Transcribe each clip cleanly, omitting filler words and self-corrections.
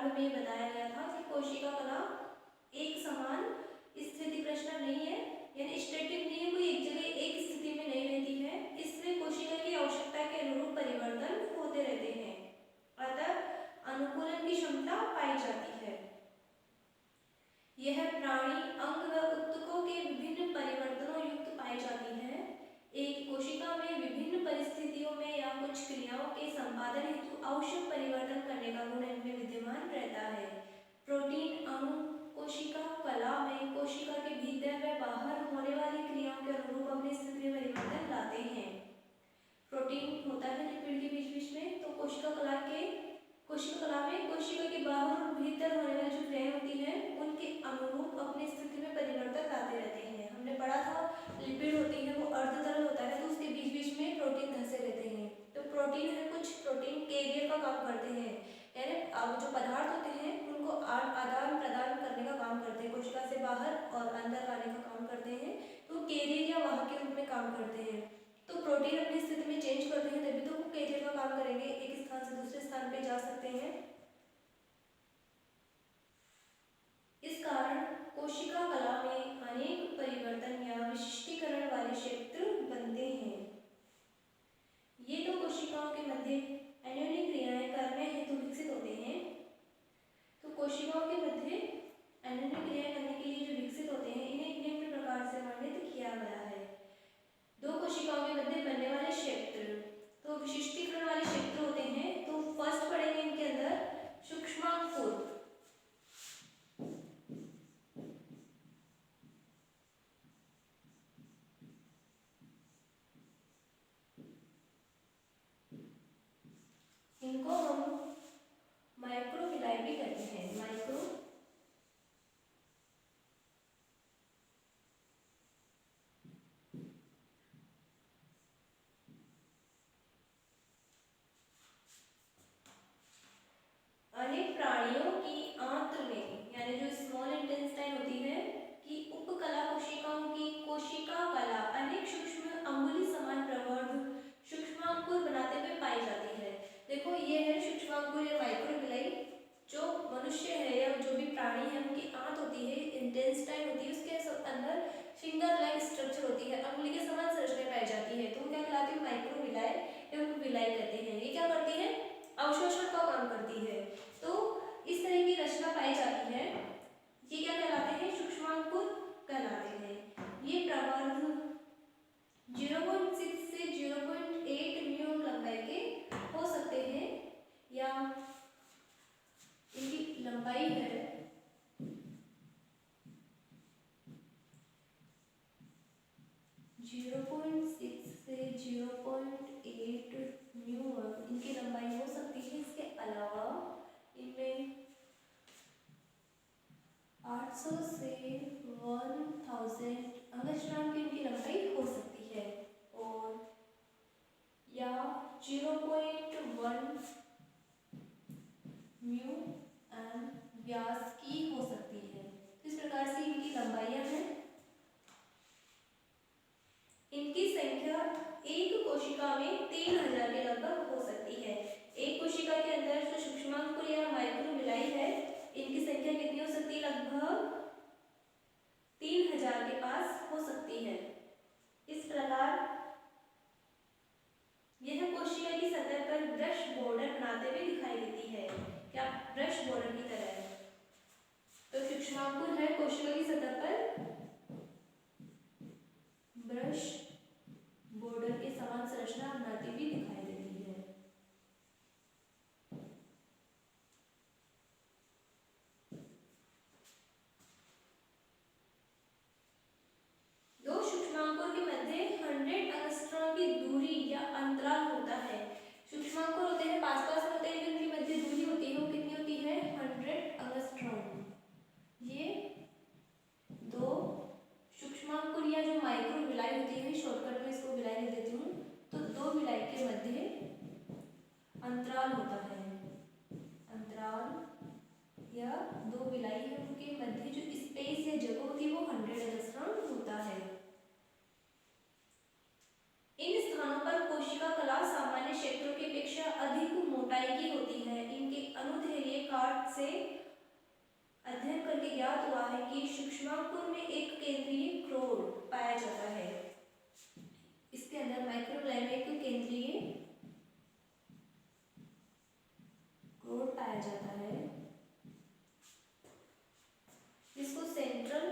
में बताया गया था कि कोशिका कला एक समान स्थिति प्रश्न नहीं है, यानी स्टैटिक नहीं है, कोई एक जगह एक स्थिति में नहीं रहती है। इसमें कोशिका की आवश्यकता के अनुरूप परिवर्तन होते रहते हैं, अतः अनुकूलन की क्षमता पाई जाती है। यह प्राणी अंग व उत्तकों के विभिन्न परिवर्तनों युक्त पाई जाती है। एक कोशिका में विभिन्न परिस्थितियों में या कुछ क्रियाओं के संपादन हेतु आवश्यक परिवर्तन करने का गुण इनमें विद्यमान रहता है। प्रोटीन अणु कोशिका कला में कोशिका के भीतर व बाहर होने वाली क्रियाओं के अनुरूप अपनी स्थिति में परिवर्तन लाते हैं। प्रोटीन होता है लिपिड के बीच बीच में, तो कोशिका कला में कोशिका के बाहर और भीतर होने वाली जो क्रियाएं होती हैं उनके अनुरूप अपनी स्थिति में परिवर्तन लाते रहते हैं। हमने पढ़ा था लिपिड होती है वो अर्ध तरल होता है, तो उसके बीच बीच में प्रोटीन धंसे रहते हैं। तो प्रोटीन है, कुछ प्रोटीन कैरियर का काम करते हैं, यानी अब जो पदार्थ होते हैं उनको आदान प्रदान करने का काम करते हैं, कोशिका से बाहर और अंदर लाने का काम करते हैं, तो कैरियर या वाहक के रूप में काम करते हैं। तो प्रोटीन अपनी स्थिति में चेंज करते हैं तभी तो वो कैरियर का काम करेंगे, एक स्थान से दूसरे स्थान पे जा सकते हैं। इस कारण कोशिका कला में अनेक परिवर्तन या विशिष्टीकरण वाले क्षेत्र बनते हैं। ये तो कोशिकाओं के मध्य अन्योन्य क्रियाएं करने हेतु विकसित होते हैं। तो कोशिकाओं के मध्य अन्योन्य क्रियाएं करने के लिए जो विकसित होते हैं इन्हें निम्न प्रकार से वर्णित किया गया है। दो कोशिकाओं के मध्य बनने वाले क्षेत्र, तो विशिष्टीकरण वाले क्षेत्र होते हैं। तो फर्स्ट पढ़ेंगे इनके अंदर सूक्ष्मांकुर। इनको हम माइक्रोविलाई भी कहते हैं, माइक्रो अनेक प्राणियों की आंत्र में, यानी जो स्मॉल इंटेस्टाइन होती है कि उपकला कोशिकाओं की कोशिका कला अनेक सूक्ष्म अंगुली समान प्रवर्ध सूक्ष्मांकुर बनाते हुए पाई जाती है। देखो ये है सूक्ष्मांकुर या माइक्रोविलाई। जो मनुष्य है या जो भी प्राणी है उनकी आंत होती है, इंटेस्टाइन होती है, उसके अंदर फिंगर लाइक स्ट्रक्चर होती है, अंगुली के समान संरचना पाई जाती है, तो वो क्या कहलाती है, माइक्रोविलाई या उनको विलाई कहते हैं। ये क्या करती है, अवशोषण का काम करती है। तो इस तरह की रचना पाई जाती है, ये क्या कहलाते हैं, सूक्ष्मांकुर कहलाते हैं। ये प्रवर्ध 0.6 से 0.8 म्यू लंबाई के हो सकते हैं, या इनकी लंबाई है 0.6 से 0.8 म्यू इनकी लंबाई हो सकती है। इसके अलावा इनमें 800 से 1000 अंगस्ट्रॉम की इनकी लंबाई हो सकती है, और या 0.1 म्यू व्यास की हो सकती है। तो इस प्रकार से इनकी लंबाइयां हैं। इनकी संख्या एक कोशिका में 3000 के लगभग हो सकती है। एक कोशिका के अंदर जो सूक्ष्मांकुर या माइक्रोविलाई है इनकी संख्या कितनी हो सकती है, लगभग 3000 के पास हो सकती है। इस प्रकार यह कोशिका की सतह पर ब्रश बॉर्डर बनाते हुए दिखाई देती है, क्या ब्रश बॉर्डर की तरह है। तो सूक्ष्मांकुर है कोशिका की सतह पर ब्रश बॉर्डर के समान संरचना बनाती हुई दिखाई देती है। दो सूक्ष्मांकुर के मध्य 100 अंगस्ट्रॉम की दूरी या अंतराल होता है। सूक्ष्मांकुर होते हैं पास पास होते हैं, जिनकी मध्य दूरी होती है वो कितनी होती है, 100 अंगस्ट्रॉम। ये हार्ट से अध्ययन करके ज्ञात हुआ है कि सूक्ष्मांकुर में एक केंद्रीय क्रोड पाया जाता है। इसके अंदर माइक्रोग्लाई में एक केंद्रीय क्रोड पाया जाता है, जिसको सेंट्रल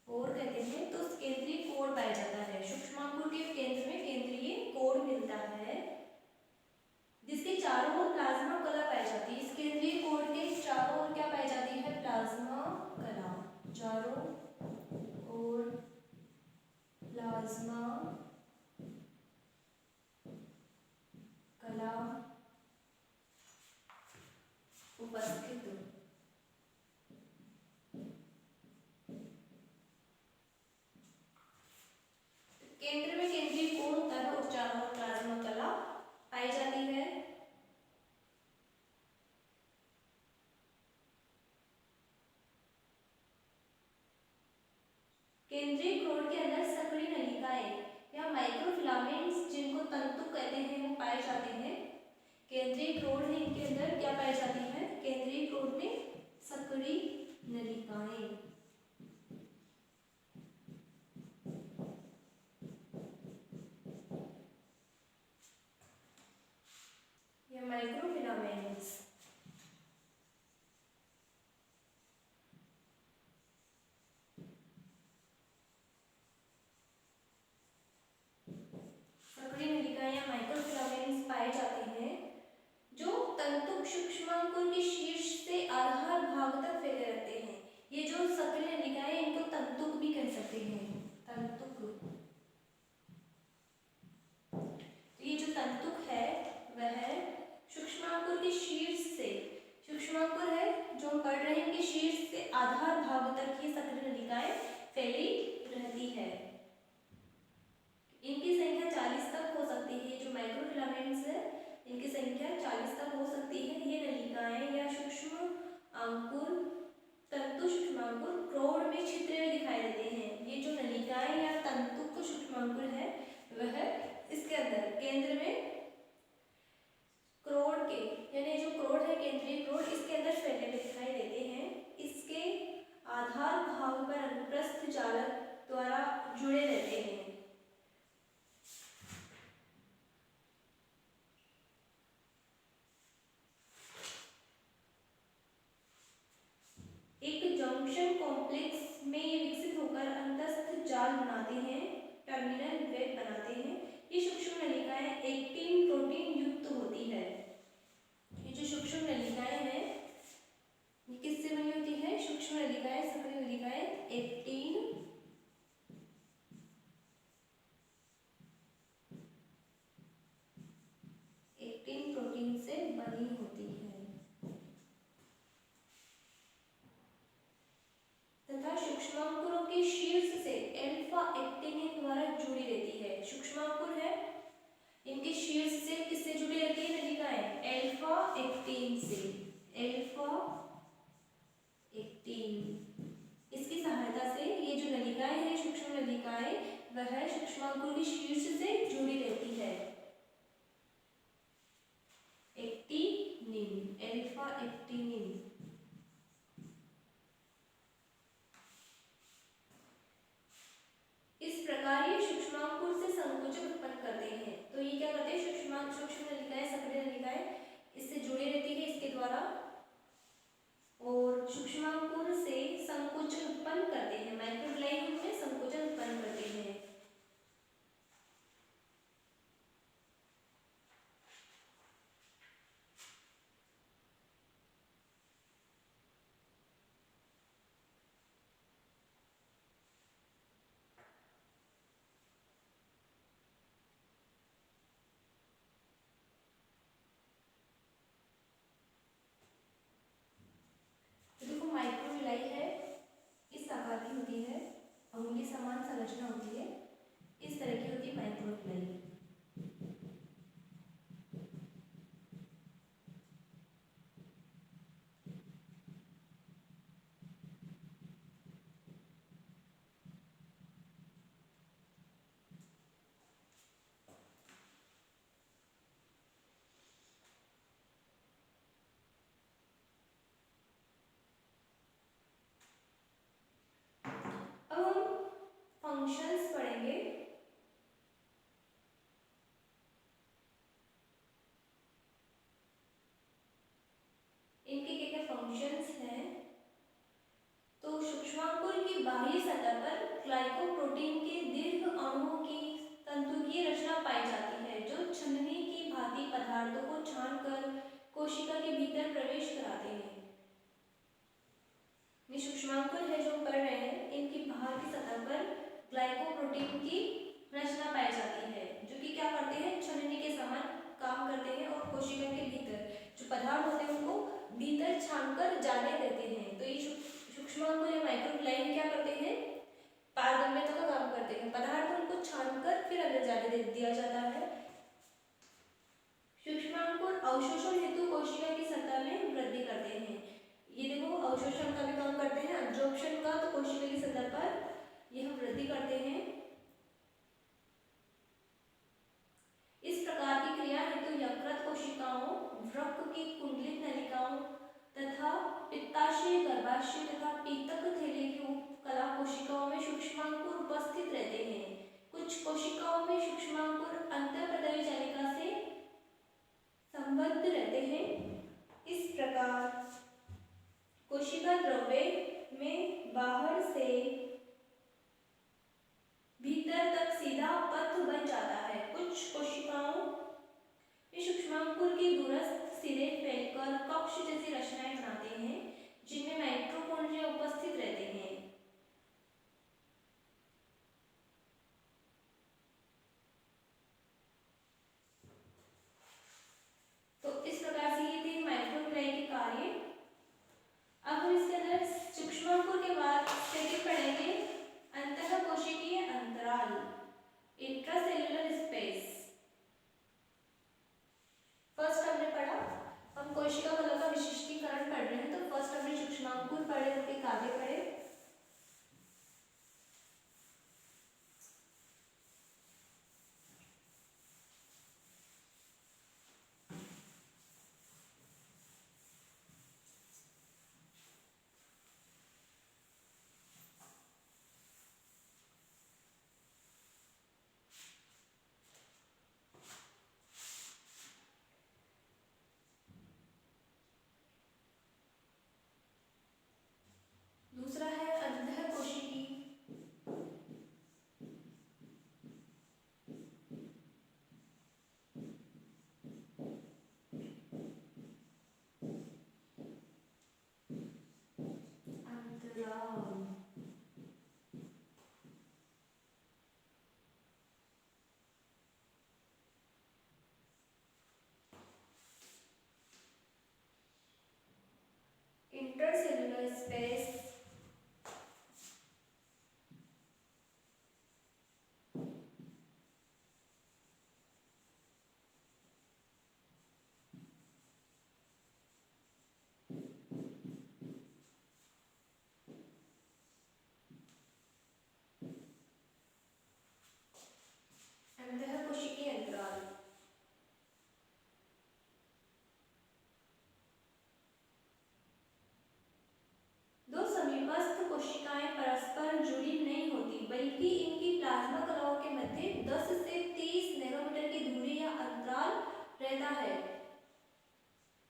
कोर कहते हैं। तो केंद्रीय कोड पाया जाता है। सूक्ष्मांकुर के केंद्र में केंद्रीय कोड मिलता है, जिसके चारों ओर प्लाज्मा कला पाई जाती है। इस केंद्रीय कोड के चारों ओर क्या पाई जाती है? प्लाज्मा कला। चारों ओर प्लाज्मा कला उपस्थित। केंद्र में केंद्रीय कोड होता है और चारों ओर प्लाज्मा कला पाई जाती है। केंद्रीय क्रोड के अंदर सक्रिय नलिकाएं या माइक्रोफिलामेंट्स, जिनको तंतु कहते हैं, वो पाए जाते हैं। केंद्रीय क्रोड है, इनके अंदर क्या पाई जाती है? केंद्रीय क्रोड में सक्रिय नलिकाएं। या माइक्रोफिलामेंट्स। सक्रिय नलिकाएं या माइक्रोफिलामेंट्स पाए जाते हैं, जो तंतुक सूक्ष्मांकुर के शीर्ष से आधार भाग तक फैले रहते हैं। ये जो सक्रिय नलिकाएं, इनको तंतुक भी कह सकते हैं। तंतुक। तो ये जो तंतुक है वह सूक्ष्मांकुर के शीर्ष से, सूक्ष्मांकुर है जो हम पढ़ रहे हैं, इनके शीर्ष से आधार भाग तक ये सक्रिय नलिकाएं फैली रहती है। इनकी संख्या 40 तक हो सकती है। जो माइक्रोफिलामेंट्स है, इनकी संख्या 40 तक हो सकती है। ये नलिकाएं या सूक्ष्म अंकुर, तंतु सूक्ष्मांकुर क्रोड में छिद्र में दिखाई देते हैं। ये जो नलिकाएं या तंतु सूक्ष्मांकुर है वह इसके अंदर केंद्र में क्रोड के, यानी जो क्रोड है केंद्रीय क्रोड, इसके अंदर फैले हुए दिखाई देते हैं। इसके आधार भाग पर अनुप्रस्थ जालक द्वारा जुड़े रहते हैं। एक जंक्शन कॉम्प्लेक्स में ये विकसित होकर अंतस्थ जाल बनाते हैं, टर्मिनल वेब बनाते हैं। ये सूक्ष्म नलिकाएं एक्टिन प्रोटीन युक्त होती है। ये जो सूक्ष्म नलिकाएं हैं, ये किससे बनी होती है? सूक्ष्म नलिकाएं, सक्रिय नलिकाएं एक्टिन प्रोटीन से बनी होती है तथा सूक्ष्मांकुरों के शीर्ष से अल्फा एक्टिनिन द्वारा जुड़ी रहती है। सूक्ष्मांकुर है, इनके शीर्ष से किससे जुड़ी रहती है नलिकाएं? अल्फा एक्टिन से। अल्फा एक्टिन, इसकी सहायता से ये जो नलिकाएं हैं, सूक्ष्म नलिकाएं, वह सूक्ष्मांकुर के शीर्ष से जुड़ी रहती है। Actinin, alpha actinin. इस प्रकार ये सूक्ष्मांकुर से संकुचन उत्पन्न करते हैं। तो ये क्या करते हैं? सूक्ष्म नलिकाएं, सक्रिय नलिकाएं इससे जुड़ी रहती है इसके द्वारा, और सूक्ष्मांकुर से संकुचन उत्पन्न करते हैं। माइक्रोग्लाई में संकुचन उत्पन्न करते हैं। माइक्रोग्लाई है, इस आकार की होती है, अंगुली समान संरचना होती है, इस तरह की होती है माइक्रोग्लाई। फंक्शंस पढ़ेंगे। इनके क्या क्या फंक्शंस हैं। तो सूक्ष्मांकुर की बाह्य सतह पर ग्लाइकोप्रोटीन के दीर्घ अणुओं की तंतुकीय रचना पाई जाती है, जो छन्नी की भांति पदार्थों को छानकर कोशिका के भीतर प्रवेश कराते हैं। ये सूक्ष्मांकुर है जो पढ़ रहे हैं, इनकी बाहर की सतह पर ग्लाइकोप्रोटीन की रचना पाई जाती है, जो कि क्या करते हैं, छन्नी के समान काम करते हैं और कोशिका के भीतर जो पदार्थ होते हैं उनको भीतर छानकर जाने देते हैं। तो ये सूक्ष्मांकुर या माइक्रोग्लाइन क्या करते हैं, पारगम्यता का काम करते हैं, पदार्थ उनको छानकर फिर अंदर जाने दिया जाता है। सूक्ष्मांकुर अवशोषण हेतु कोशिका की सतह में वृद्धि करते हैं। ये देखो अवशोषण का भी काम करते हैं, अब्जॉर्प्शन का, तो कोशिका की सतह पर यह वृद्धि करते हैं। इस प्रकार की क्रिया हेतु यकृत कोशिकाओं, वृक्क की कुंडलित नलिकाओं तथा पित्ताशय, गर्भाशय तथा पीतक थैली की उपकला कोशिकाओं में सूक्ष्मांकुर उपस्थित रहते हैं। कुछ कोशिकाओं में सूक्ष्मांकुर अंतःपदवी जालिका से संबद्ध रहते हैं। इस प्रकार कोशिका द्रव्य में बाहर से भीतर तक सीधा पथ बन जाता है। कुछ कोशिकाओं में सूक्ष्मांकुर के दूरस्थ सिरे फैलकर कक्ष जैसी रचनाएं बनाते हैं, जिनमें माइटोकॉन्ड्रिया उपस्थित रहते हैं। तो इस प्रकार से ये थे माइक्रोग्लाइन के कार्य। अब हम इसके अंदर सूक्ष्मांकुर के बाद सेकंड पढ़ेंगे अंतःकोशिकीय अंतराल, इंट्रासेल्युलर स्पेस। फर्स्ट हमने पढ़ा, हम कोशिका कला का विशिष्टीकरण पढ़ रहे हैं, तो फर्स्ट हमने सूक्ष्मांकुर पढ़े, उनके कार्य पढ़े। दूसरा है अंतःकोशिकी। अंतराल। Intercellular space. अंतःकोशिकीय अंतराल। दो समीपस्थ कोशिकाएं परस्पर जुड़ी नहीं होती, बल्कि इनकी प्लाज्मा कलाओं के मध्य 10 से 30 नैनोमीटर की दूरी या अंतराल रहता है।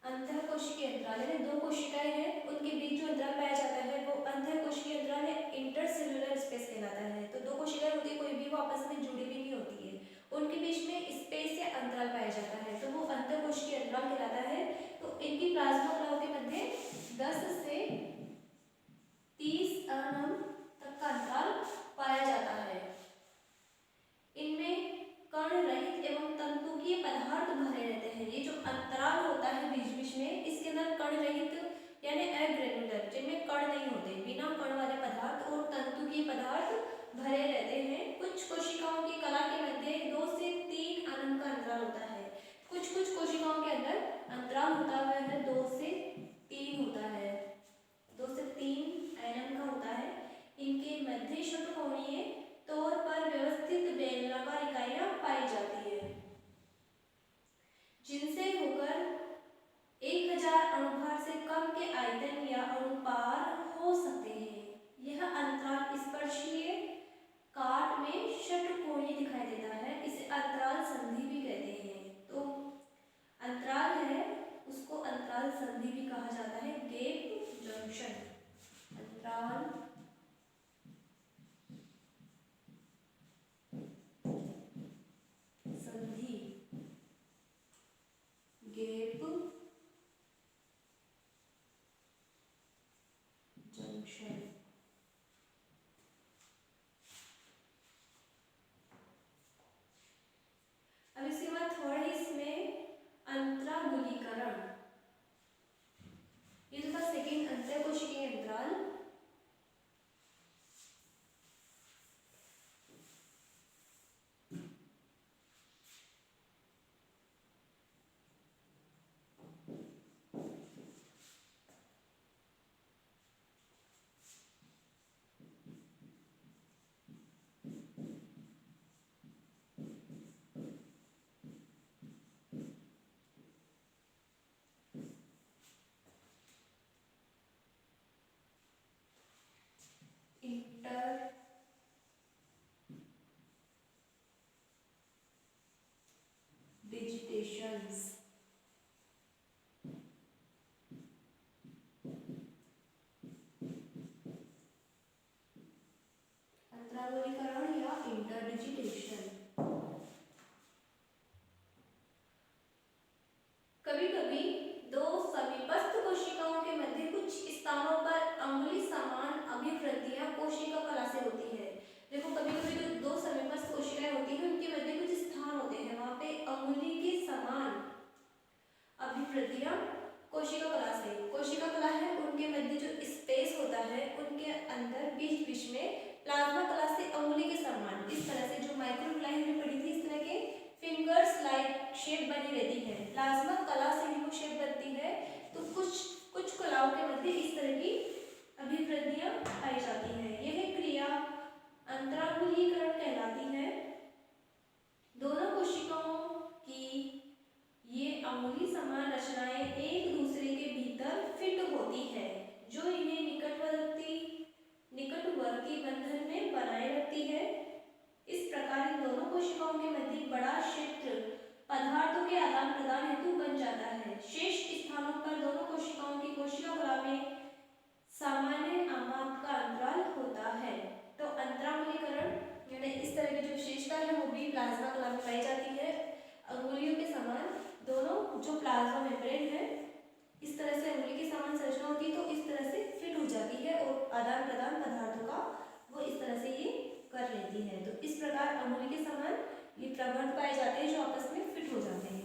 अंतःकोशिकीय अंतराल यानी दो कोशिकाएं हैं, उनके बीच जो अंतराल पाया जाता है वो अंतःकोशिकीय अंतराल या इंटरसेल्युलर स्पेस कहलाता है। तो दो कोशिकाएं होती है, कोई भी वो आपस में जुड़ी भी नहीं होती है, उनके बीच में स्पेस या अंतराल पाया जाता है, तो वो अंतःकोशिकीय अंतराल कहलाता है। तो इनकी प्लाज्मा कलाओं के मध्य 10 से 30 nm तक का अंतराल पाया जाता है। इनमें कण रहित एवं तंतुकीय पदार्थ भरे रहते हैं। ये जो अंतराल होता है बीच बीच में, इसके अंदर कण रहित यानी अग्रेनुलर, जिनमें कण नहीं होते, बिना कण वाले पदार्थ और तंतुकीय पदार्थ भरे रहते हैं। कुछ कोशिकाओं की कला के मध्य 2 से 3 nm का अंतराल होता है। कुछ कोशिकाओं के अंदर अंतराल होता है 2 से 3 होता है, 2 से 3 nm का होता है। इनके मध्य षटकोणीय तौर पर व्यवस्थित बेलनाकार इकाइयां पाई जाती है, जिनसे होकर 1000 अणुभार से कम के आयतन या अणुपार हो सकते हैं। यह अंतराल स्पर्शीय, काट डिस्ट्रीब्यूशंस। अंतरागोलीकरण या इंटरडिजिटेशन। कभी कभी दो समीपस्थ कोशिकाओं के मध्य कुछ स्थानों पर अंगुली समान अभिवृद्धियां कोशिका कला से होती है। देखो कभी कभी जो दो समीपस्थ कोशिकाएं होती हैं उनके मध्य कुछ स्थान होते हैं, वहां पे अंगुली के समान अभिवृद्धियां कोशिका कला से। कोशिका कला है उनके मध्य जो स्पेस होता है उनके अंदर बीच बीच में प्लाज्मा कला से अंगुली के समान इस तरह से जो माइक्रोफ्लाई हमने पढ़ी थी इस तरह के फिंगर्स लाइक शेप बनी रहती है। प्लाज्मा कला से ही वो शेप बनती है। तो कुछ कलाओं के मध्य इस तरह की अभिवृद्धियां पाई जाती है। यह क्रिया अंतरांगुलीकरण कहलाती है। दोनों कोशिकाओं की ये अंगुली समान रचनाएं एक दूसरे के भीतर फिट होती है, जो इन्हें निकटवर्ती बंधन में बनाए रखती है। इस प्रकार इन दोनों कोशिकाओं के मध्य बड़ा क्षेत्र पदार्थों के आदान प्रदान हेतु बन जाता है। शेष स्थानों पर दोनों कोशिकाओं की कोशिका कला में सामान्य आमाप का अंतराल होता है। तो अंतरांगुलीकरण यानी इस तरह की जो विशेषता है वो भी प्लाज्मा कला में पाई जाती है। अंगुलियों के समान दोनों जो प्लाज्मा मेम्ब्रेन है इस तरह से अंगुली के समान संरचना होती है, तो इस तरह से फिट हो जाती है और आदान प्रदान पदार्थों का वो इस तरह से ये कर लेती है। तो इस प्रकार अंगुली के समान ये प्रबंध पाए जाते हैं जो आपस में फिट हो जाते हैं।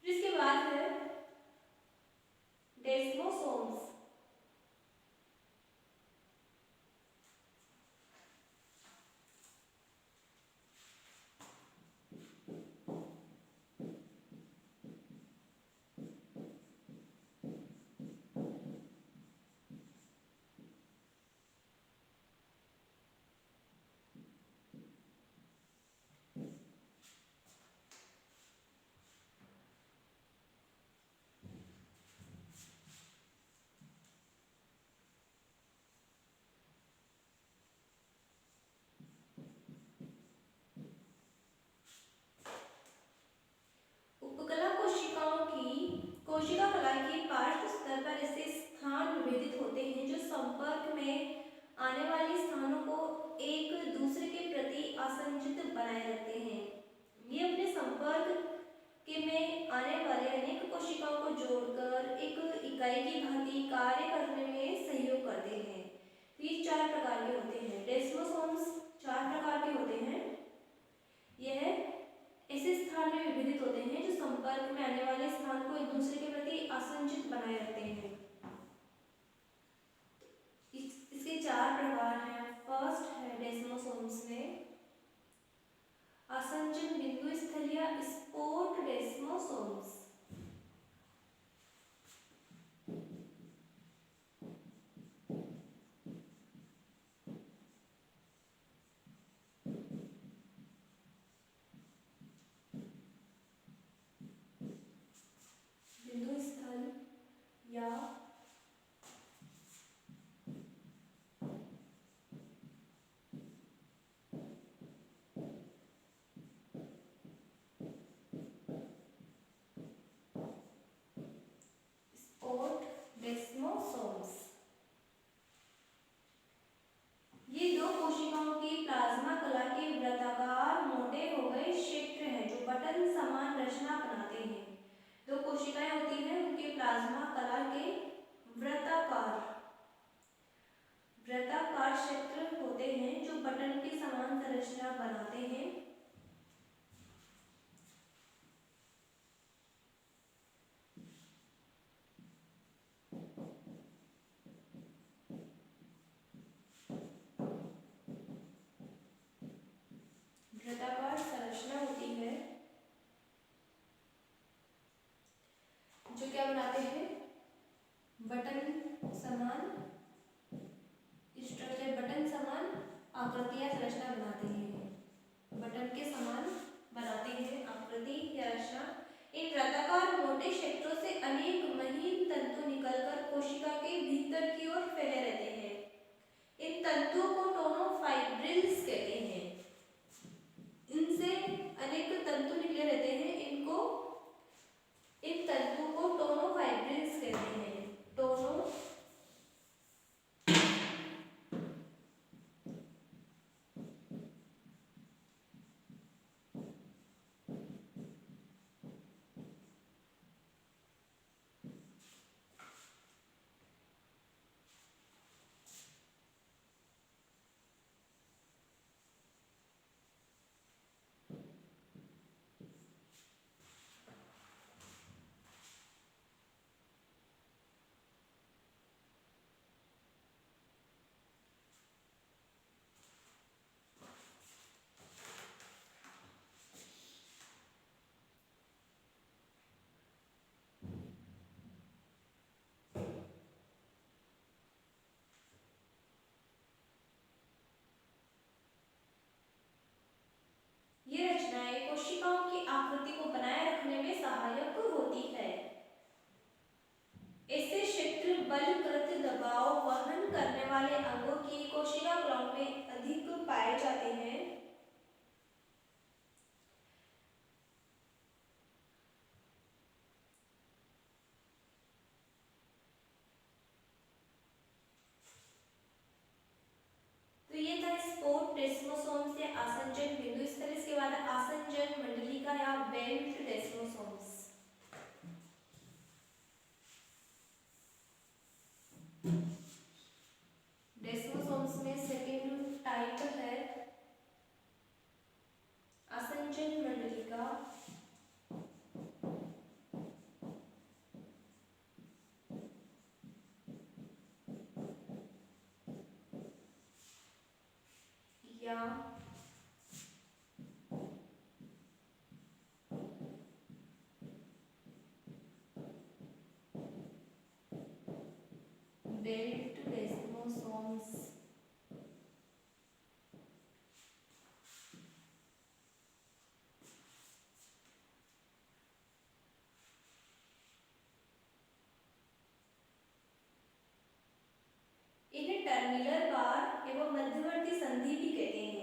इसके बाद है डेस्मोसोम्स। कोशिका कला की पार्श्व स्तर पर ऐसे स्थान विभेदित होते हैं जो संपर्क में आने वाले स्थानों को एक दूसरे के प्रति आसंजित बनाए रखते हैं। ये अपने संपर्क के में आने वाले अनेक कोशिकाओं को जोड़कर एक इकाई की भांति कार्य करने में सहयोग करते हैं। ये 4 प्रकार के होते हैं। डेस्मोसोम्स 4 प्रकार के होते हैं। यह ऐसे स्थान में विभेदित होते हैं जो संपर्क में आने वाले स्थान को एक दूसरे के प्रति आसंजित बनाए रखते हैं। इसके 4 प्रकार हैं। फर्स्ट है डेस्मोसोम्स में आसंजन बिंदु स्थल या स्पोर्ट डेस्मोसोम्स। बिंदु स्थल या स्पोर्ट डेस्मोसोम्स। ये दो कोशिकाओं की प्लाज्मा कला के वृत्ताकार मोटे हो गए क्षेत्र हैं जो बटन समान रचना बनाते हैं। दो कोशिकाएं होती हैं उनके प्लाज्मा कला के वृत्ताकार क्षेत्र होते हैं जो बटन के समान संरचना बनाते हैं। वृत्ताकार संरचना होती है जो क्या बनाते हैं, बटन समान स्ट्रक्चर, बटन समान आकृति या संरचना बनाते हैं। बटन के समान बनाते हैं आकृति या रचना। इन वृत्ताकार मोटे क्षेत्रों से अनेक महीन तंतु निकलकर कोशिका के भीतर की ओर फैले रहते हैं। इन तंतुओं को टोनोफाइब्रिल फाइब्रिल्स कहते हैं। इनसे अनेक तंतु निकले रहते हैं, इन तंतु को टोनोफाइब्रिल्स कहते हैं। टोनो ये रचनाएं कोशिकाओं की आकृति को बनाए रखने में सहायक होती है। ऐसे क्षेत्र बलकृत दबाव वहन करने वाले अंगों की कोशिका कलाओं में अधिक पाए जाते हैं। तो ये था स्पोर्ट डेस्मोसोम्स या आसंजन बिंदु स्थल। इसके बाद आसंजन मंडलिका या बेल्ट डेस्मोसोम्स। डेस्मोसोम्स में सेकेंड टाइप है आसंजन मंडलिका। या बेल्ट डेस्मोसोम्स। इन्हें टर्मिनल बार एवं मध्यवर्ती संधि भी कहते हैं।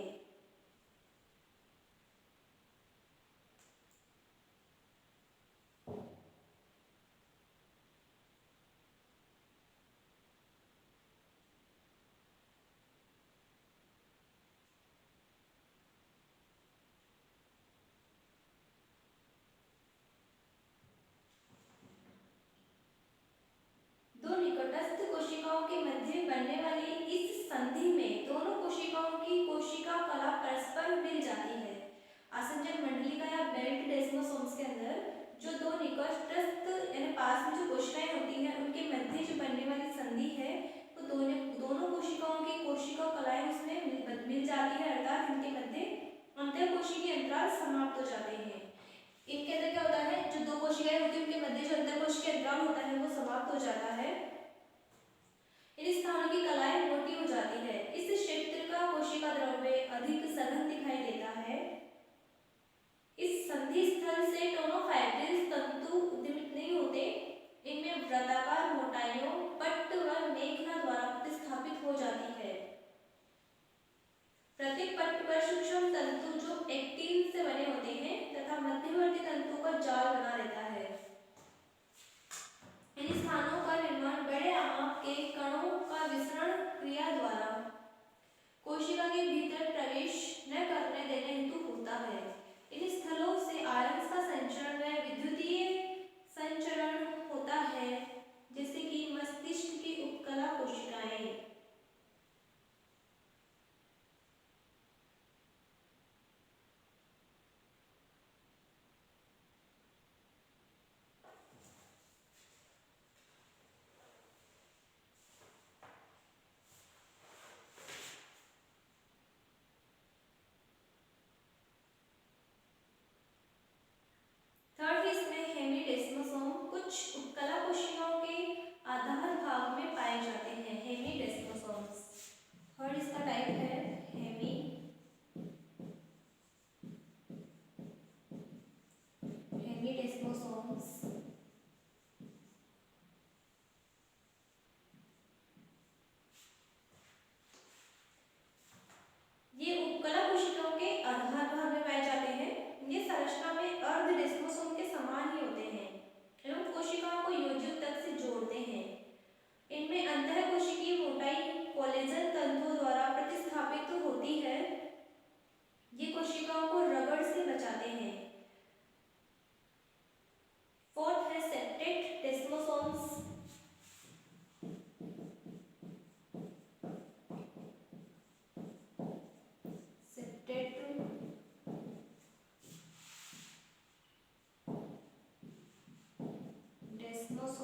दो निकटस्थ कोशिकाओं के मध्य बनने वाली इस संधि में दोनों कोशिकाओं की कोशिका कला परस्पर मिल जाती है। आसंजन मंडलिका या बेल्ट डेस्मोसोम्स के अंदर जो दो निकटस्थ यानी पास में जो कोशिकाएं होती हैं उनके मध्य जो बनने वाली संधि है वो दोनों कोशिकाओं की कोशिका कलाएं उसमें मिल जाती है, अर्थात इनके मध्य अंतःकोशिकीय अंतराल समाप्त हो जाते हैं। इनके अंदर क्या होता है, जो दो कोशिकाएं होती है उनके मध्य जो अंतःकोशिकीय अंतराल होता है वो समाप्त हो जाता है। इन स्थानों की कलाएं मोटी हो जाती है। इस क्षेत्र का कोशिका द्रव्य अधिक सघन दिखाई देता है। इस संधि स्थल से टोनोफाइब्रिल्स तंतु उद्दीपित नहीं होते। इनमें वृत्ताकार मोटाइयों पट्ट व मेखला द्वारा प्रतिस्थापित हो जाती है। प्रत्येक पट्ट पर सूक्ष्म तंतु जो एक्टिन से बने होते हैं तथा मध्यवर्ती तंतु का जाल बना रहता है। इन स्थानों का निर्माण बड़े आंत के कणों का विसरण क्रिया द्वारा कोशिका के भीतर प्रवेश न करने देने हेतु होता है। इन स्थलों से आयंस का संचरण व विद्युतीय संचरण होता है, जैसे कि मस्तिष्क की उपकला कोशिकाएं।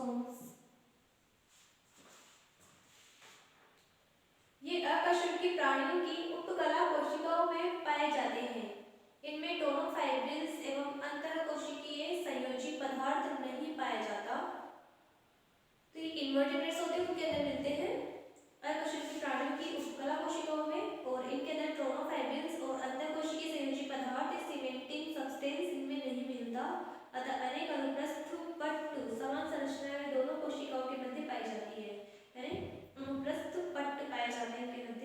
क्रोमोसोम्स। ये अकशेरुकी प्राणियों की उपकला कोशिकाओं में पाए जाते हैं। इनमें दोनों फाइब्रिल्स एवं अंतःकोशिकीय संयोजी पदार्थ नहीं पाया जाता। तो ये इन्वर्टेब्रेट्स होते हैं, उनके अंदर मिलते हैं अकशेरुकी प्राणियों की उपकला कोशिकाओं में, और इनके अंदर ट्रोनोफाइब्रिल्स और अंतःकोशिकीय संयोजी पदार्थ सीमेंटिंग सब्सटेंस इनमें नहीं मिलता। अतः अनेक अनुप्रस्थ पट्ट समान संरचना में दोनों कोशिकाओं के मध्य पाई जाती है, यानी अनुप्रस्थ पट्ट पाए जाते हैं इनके मध्य।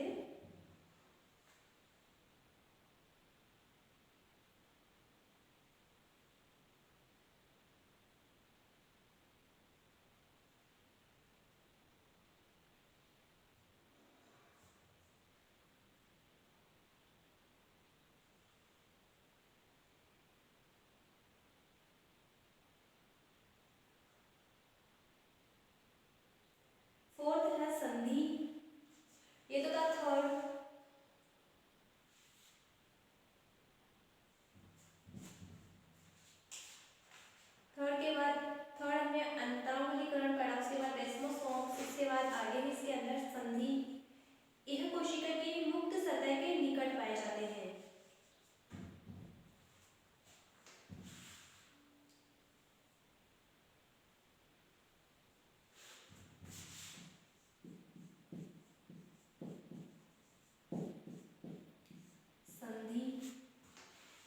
फोर्थ है संधि। ये तो था थर्ड। थर्ड के बाद थर्ड हमने अंतरांगुलीकरण पढ़ा, उसके बाद डेस्मोसोम्स, उसके बाद आगे भी इसके अंदर संधि। यह कोशिका की मुक्त सतह के निकट पाए जाते हैं। संधि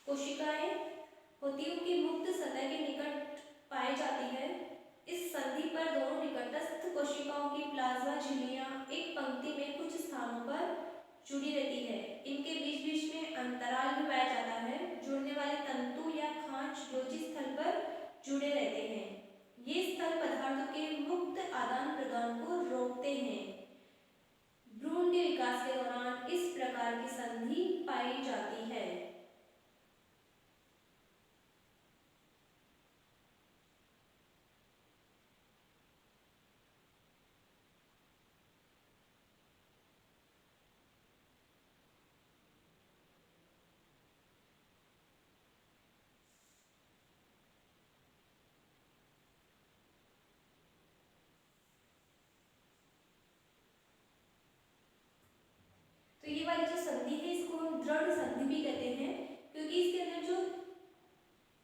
कोशिकाएं होतियों की मुक्त सतह के निकट पाई जाती है। इस संधि पर दोनों निकटस्थ कोशिकाओं की प्लाज्मा झिल्लियां एक पंक्ति में कुछ स्थानों पर जुड़ी रहती है। इनके बीच बीच में अंतराल भी पाया जाता है। जुड़ने वाले तंतु या खांच योजी स्थल पर जुड़े रहते हैं। ये स्थल पदार्थों के मुक्त आदान प्रदान को रोकते हैं। भ्रूण के विकास के दौरान इस प्रकार की संधि पाई जाती है। तो ये वाली जो संधि है इसको हम दृढ़ संधि भी कहते हैं, क्योंकि इसके अंदर जो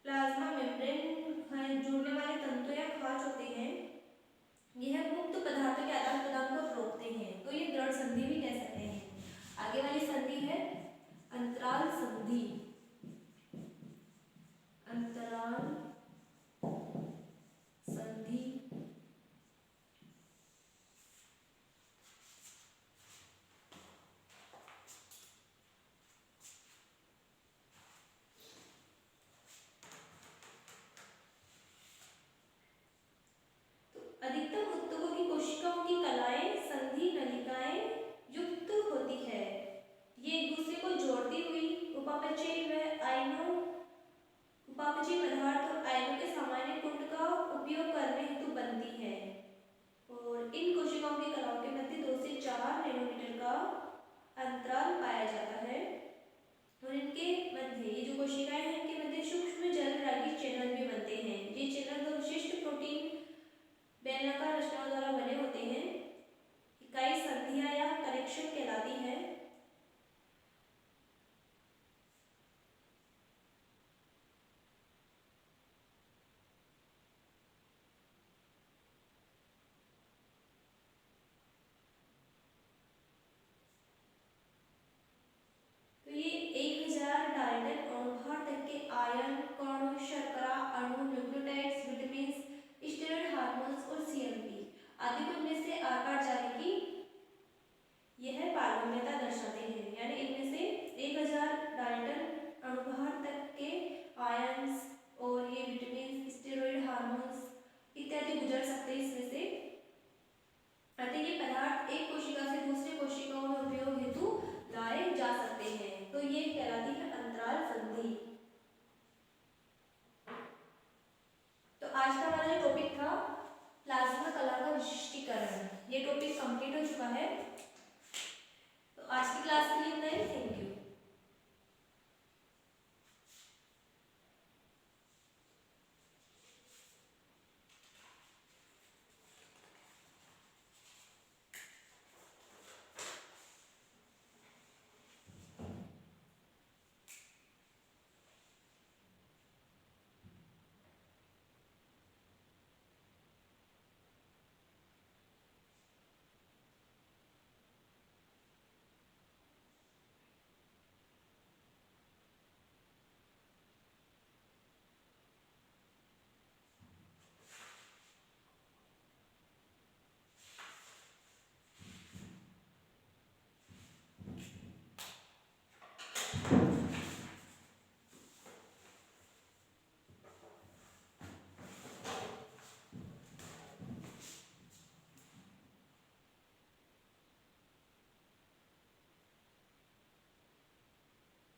प्लाज्मा मेम्ब्रेन है, जुड़ने वाले तंतु या खांच होते हैं, यह मुक्त पदार्थों के आदान प्रदान को रोकते हैं। तो ये दृढ़ संधि भी कह सकते हैं। आगे वाली संधि है अंतराल संधि। अंतराल संधि अधिकतम उत्तकों की कोशिकाओं की कलाएं संधि नलिकाएं युक्त होती है। ये एक दूसरे को जोड़ती हुई उपापचयी व आयनों उपापचयी पदार्थ और आयनों के सामान्य कुंड का उपयोग करने हेतु बनती है। और इन कोशिकाओं की कलाओं के मध्य 2 से 4 नैनोमीटर का अंतराल पाया जाता है। और इनके मध्य ये जो कोशिकाएं हैं, इनके मध्य सूक्ष्म जलरागी चैनल भी बनते हैं। ये चैनल दो विशिष्ट प्रोटीन बेलनाकार रचनाओं द्वारा बने होते हैं। इकाई संधियां या कनेक्शन कहलाती है। तो ये 1000 डाल्टन अणुभार तक के आयन कण शर्करा अणु न्यूक्लियोटाइड्स विटामिन स्टेरॉइड हार्मोन्स और सीएमपी आदि को इनमें से आकार जाने की यह पारगम्यता दर्शाते हैं।